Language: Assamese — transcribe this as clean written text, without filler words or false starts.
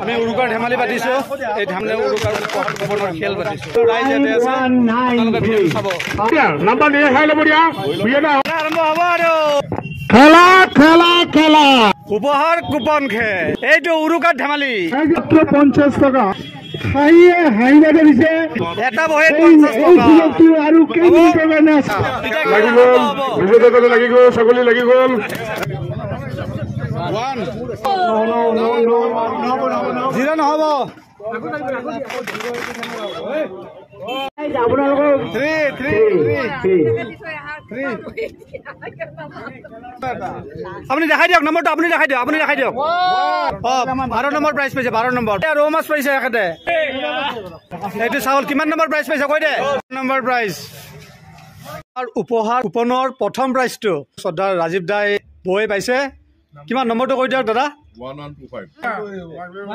আমি উৰুকাৰ ধেমালি পাতিছো এই ধেমালি উৰুকাৰ উপহাৰৰ খেল পাতিছো ৰাইজ ইয়াতে আছে আপোনালোকে ভিডিঅ' চাব নাম্বাৰ দিয়ে খাই ল'ব দিয়া আৰম্ভ হ'ব আৰু খেলা খেলা খেলা উপহাৰ কুপন খেল এইটো উৰুকাৰ ধেমালি 50 টকা খাইয়ে হাইবা দিছে এটা বহে 50 টকা আৰু কেনি টকা না লাগি গ'ল বিজেতা লাগি গ'ল ছাগলী লাগি গ'ল জিৰা নহ'ব আপুনি দেখাই দিয়ক নম্বৰটো আপুনি দেখাই দিয়ক 12 নম্বৰ প্ৰাইজ পাইছে 12 নম্বৰ ৰৌ মাছ পাইছে এখেতে এইটো চাউল কিমান নম্বৰ প্ৰাইজ পাইছে কৈ দে নম্বৰ প্ৰাইজ আৰু উপহাৰ কুপনৰ প্ৰথম প্ৰাইজটো শ্ৰদ্ধা ৰাজীৱ দাই বৈ পাইছে কিমান নম্বৰটো কৈ দিয়ক দাদা 1125